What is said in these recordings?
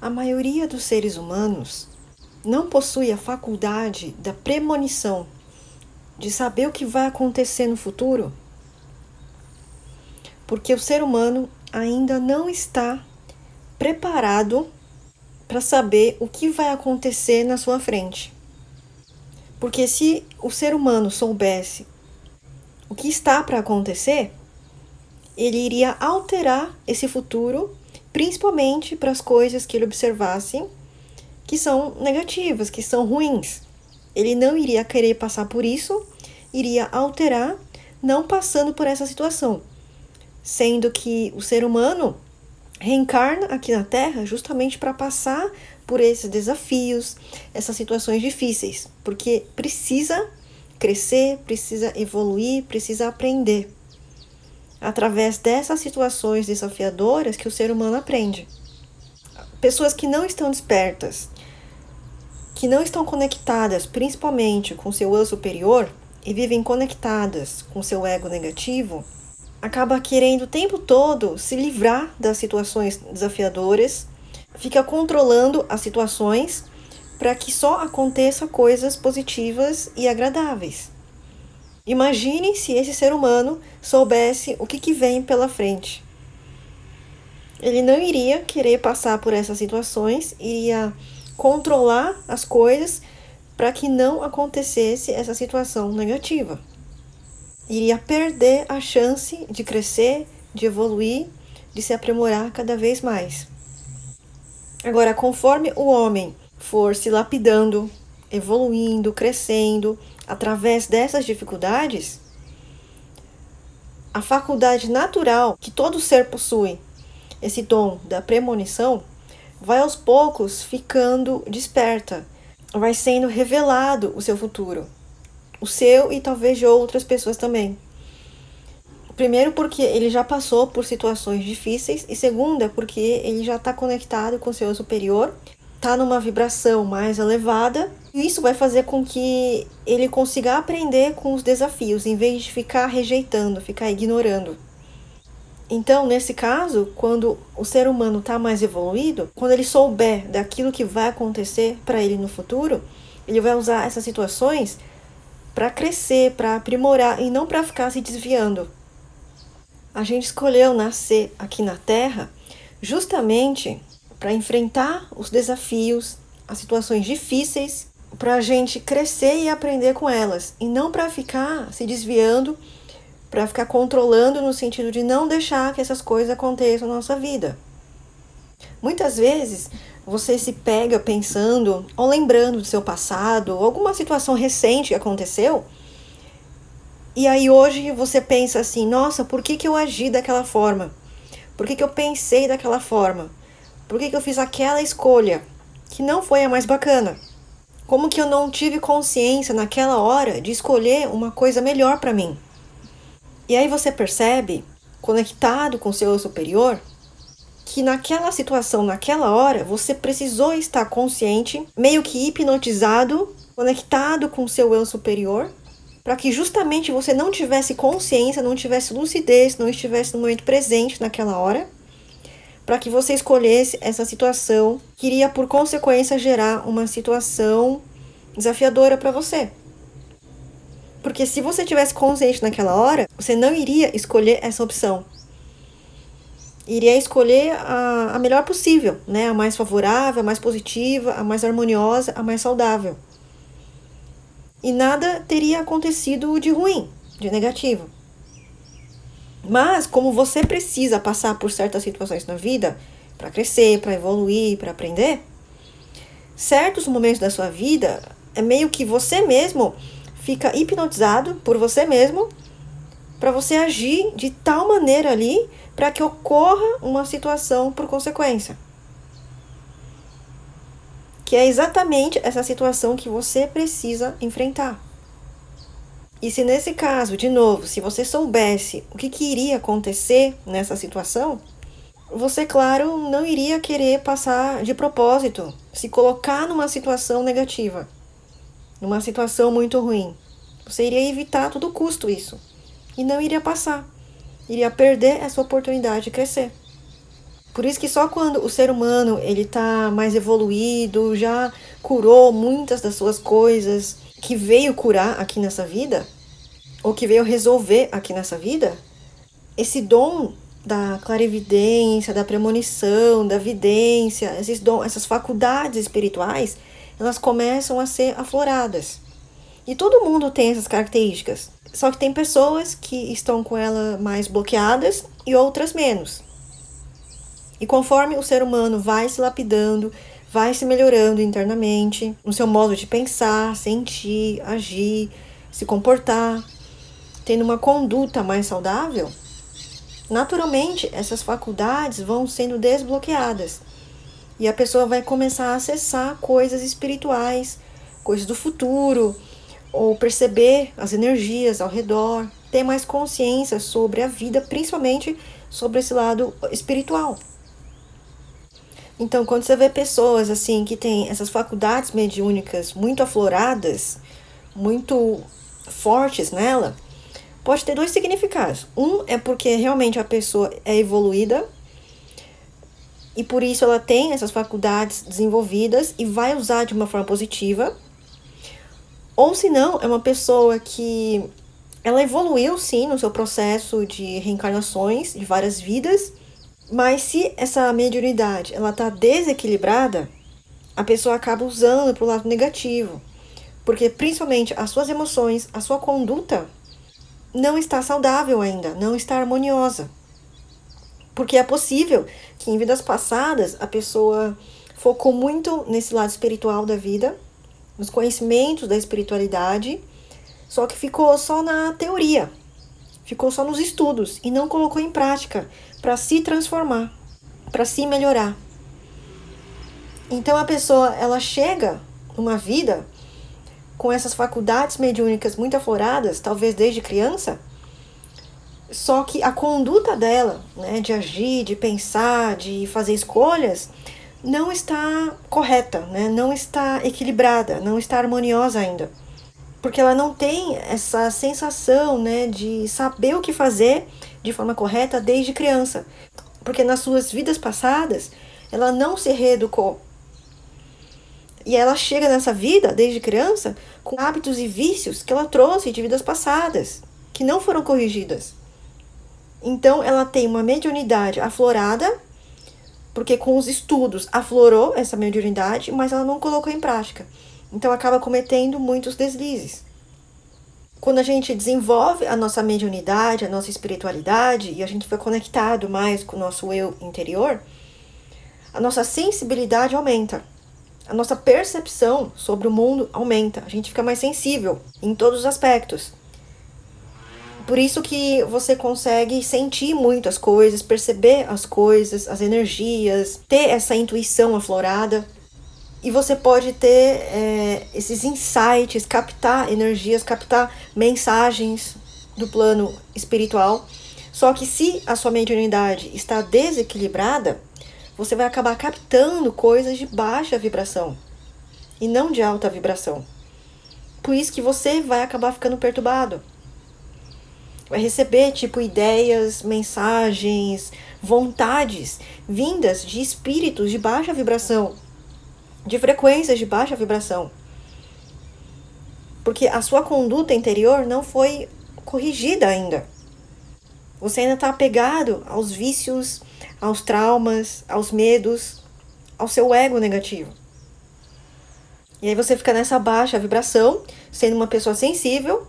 A maioria dos seres humanos não possui a faculdade da premonição, de saber o que vai acontecer no futuro, porque o ser humano ainda não está preparado para saber o que vai acontecer na sua frente. Porque se o ser humano soubesse o que está para acontecer, ele iria alterar esse futuro, principalmente para as coisas que ele observasse que são negativas, que são ruins. Ele não iria querer passar por isso, iria alterar, não passando por essa situação. Sendo que o ser humano reencarna aqui na Terra justamente para passar por esses desafios, essas situações difíceis, porque precisa crescer, precisa evoluir, precisa aprender. Através dessas situações desafiadoras que o ser humano aprende. Pessoas que não estão despertas, que não estão conectadas principalmente com seu eu superior e vivem conectadas com seu ego negativo, acaba querendo o tempo todo se livrar das situações desafiadoras, fica controlando as situações para que só aconteça coisas positivas e agradáveis. Imagine se esse ser humano soubesse o que vem pela frente. Ele não iria querer passar por essas situações, iria controlar as coisas para que não acontecesse essa situação negativa. Iria perder a chance de crescer, de evoluir, de se aprimorar cada vez mais. Agora, conforme o homem for se lapidando, evoluindo, crescendo, através dessas dificuldades, a faculdade natural que todo ser possui, esse dom da premonição, vai aos poucos ficando desperta, vai sendo revelado o seu futuro, o seu e talvez de outras pessoas também. Primeiro porque ele já passou por situações difíceis e segunda porque ele já está conectado com o seu superior, está numa vibração mais elevada e isso vai fazer com que ele consiga aprender com os desafios em vez de ficar rejeitando, ficar ignorando. Então, nesse caso, quando o ser humano está mais evoluído, quando ele souber daquilo que vai acontecer para ele no futuro, ele vai usar essas situações para crescer, para aprimorar e não para ficar se desviando. A gente escolheu nascer aqui na Terra justamente para enfrentar os desafios, as situações difíceis, para a gente crescer e aprender com elas, e não para ficar se desviando, para ficar controlando no sentido de não deixar que essas coisas aconteçam na nossa vida. Muitas vezes você se pega pensando ou lembrando do seu passado, ou alguma situação recente que aconteceu, e aí hoje você pensa assim, nossa, por que eu agi daquela forma? Por que eu pensei daquela forma? Por que eu fiz aquela escolha que não foi a mais bacana? Como que eu não tive consciência naquela hora de escolher uma coisa melhor para mim? E aí você percebe, conectado com o seu eu superior, que naquela situação, naquela hora, você precisou estar consciente, meio que hipnotizado, conectado com o seu eu superior, para que justamente você não tivesse consciência, não tivesse lucidez, não estivesse no momento presente naquela hora, para que você escolhesse essa situação que iria, por consequência, gerar uma situação desafiadora para você. Porque se você tivesse consciente naquela hora, você não iria escolher essa opção. Iria escolher a melhor possível, né? A mais favorável, a mais positiva, a mais harmoniosa, a mais saudável. E nada teria acontecido de ruim, de negativo. Mas, como você precisa passar por certas situações na vida, para crescer, para evoluir, para aprender, certos momentos da sua vida, é meio que você mesmo fica hipnotizado por você mesmo, para você agir de tal maneira ali, para que ocorra uma situação por consequência. Que é exatamente essa situação que você precisa enfrentar. E se nesse caso, de novo, se você soubesse o que iria acontecer nessa situação, você, claro, não iria querer passar de propósito, se colocar numa situação negativa, numa situação muito ruim. Você iria evitar a todo custo isso. E não iria passar. Iria perder essa oportunidade de crescer. Por isso que só quando o ser humano ele tá mais evoluído, já curou muitas das suas coisas que veio curar aqui nessa vida, ou que veio resolver aqui nessa vida, esse dom da clarividência, da premonição, da vidência, essas faculdades espirituais, elas começam a ser afloradas. E todo mundo tem essas características. Só que tem pessoas que estão com ela mais bloqueadas e outras menos. E conforme o ser humano vai se lapidando, vai se melhorando internamente, no seu modo de pensar, sentir, agir, se comportar, tendo uma conduta mais saudável, naturalmente essas faculdades vão sendo desbloqueadas. E a pessoa vai começar a acessar coisas espirituais, coisas do futuro, ou perceber as energias ao redor, ter mais consciência sobre a vida, principalmente sobre esse lado espiritual. Então, quando você vê pessoas assim que têm essas faculdades mediúnicas muito afloradas, muito fortes nela, pode ter dois significados. Um é porque realmente a pessoa é evoluída e por isso ela tem essas faculdades desenvolvidas e vai usar de uma forma positiva. Ou se não, é uma pessoa que ela evoluiu sim no seu processo de reencarnações, de várias vidas, mas se essa mediunidade ela está desequilibrada, a pessoa acaba usando para o lado negativo, porque principalmente as suas emoções, a sua conduta não está saudável ainda, não está harmoniosa. Porque é possível que em vidas passadas a pessoa focou muito nesse lado espiritual da vida, nos conhecimentos da espiritualidade, só que ficou só na teoria, ficou só nos estudos e não colocou em prática para se transformar, para se melhorar. Então a pessoa ela chega numa vida com essas faculdades mediúnicas muito afloradas, talvez desde criança, só que a conduta dela, né, de agir, de pensar, de fazer escolhas, não está correta, né, não está equilibrada, não está harmoniosa ainda. Porque ela não tem essa sensação, né, de saber o que fazer de forma correta desde criança. Porque nas suas vidas passadas, ela não se reeducou. E ela chega nessa vida, desde criança, com hábitos e vícios que ela trouxe de vidas passadas, que não foram corrigidas. Então, ela tem uma mediunidade aflorada, porque com os estudos aflorou essa mediunidade, mas ela não colocou em prática. Então, acaba cometendo muitos deslizes. Quando a gente desenvolve a nossa mediunidade, a nossa espiritualidade, e a gente fica conectado mais com o nosso eu interior, a nossa sensibilidade aumenta. A nossa percepção sobre o mundo aumenta. A gente fica mais sensível em todos os aspectos. Por isso que você consegue sentir muito as coisas, perceber as coisas, as energias, ter essa intuição aflorada. E você pode ter esses insights, captar energias, captar mensagens do plano espiritual. Só que se a sua mediunidade está desequilibrada, você vai acabar captando coisas de baixa vibração e não de alta vibração. Por isso que você vai acabar ficando perturbado. Vai receber tipo ideias, mensagens, vontades vindas de espíritos de baixa vibração, de frequências de baixa vibração. Porque a sua conduta interior não foi corrigida ainda. Você ainda está apegado aos vícios, aos traumas, aos medos, ao seu ego negativo. E aí você fica nessa baixa vibração, sendo uma pessoa sensível,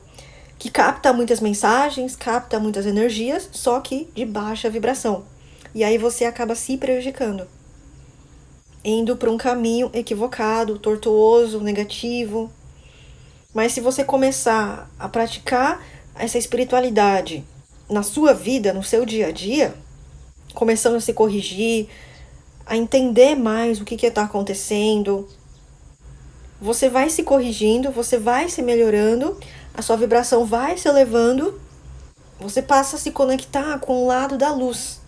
que capta muitas mensagens, capta muitas energias, só que de baixa vibração. E aí você acaba se prejudicando, indo para um caminho equivocado, tortuoso, negativo. Mas se você começar a praticar essa espiritualidade na sua vida, no seu dia a dia, começando a se corrigir, a entender mais o que está acontecendo, você vai se corrigindo, você vai se melhorando, a sua vibração vai se elevando, você passa a se conectar com o lado da luz.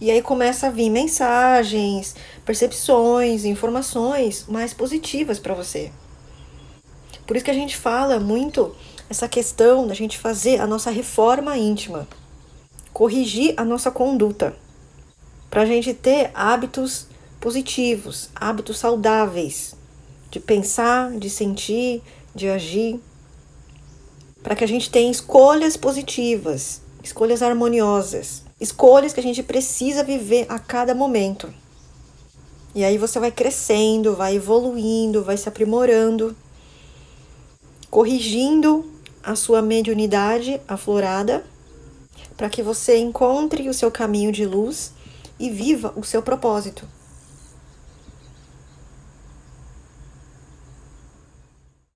E aí começa a vir mensagens, percepções, informações mais positivas para você. Por isso que a gente fala muito essa questão da gente fazer a nossa reforma íntima, corrigir a nossa conduta. para a gente ter hábitos positivos, hábitos saudáveis, de pensar, de sentir, de agir, para que a gente tenha escolhas positivas, escolhas harmoniosas, escolhas que a gente precisa viver a cada momento. E aí você vai crescendo, vai evoluindo, vai se aprimorando, corrigindo a sua mediunidade aflorada, para que você encontre o seu caminho de luz e viva o seu propósito.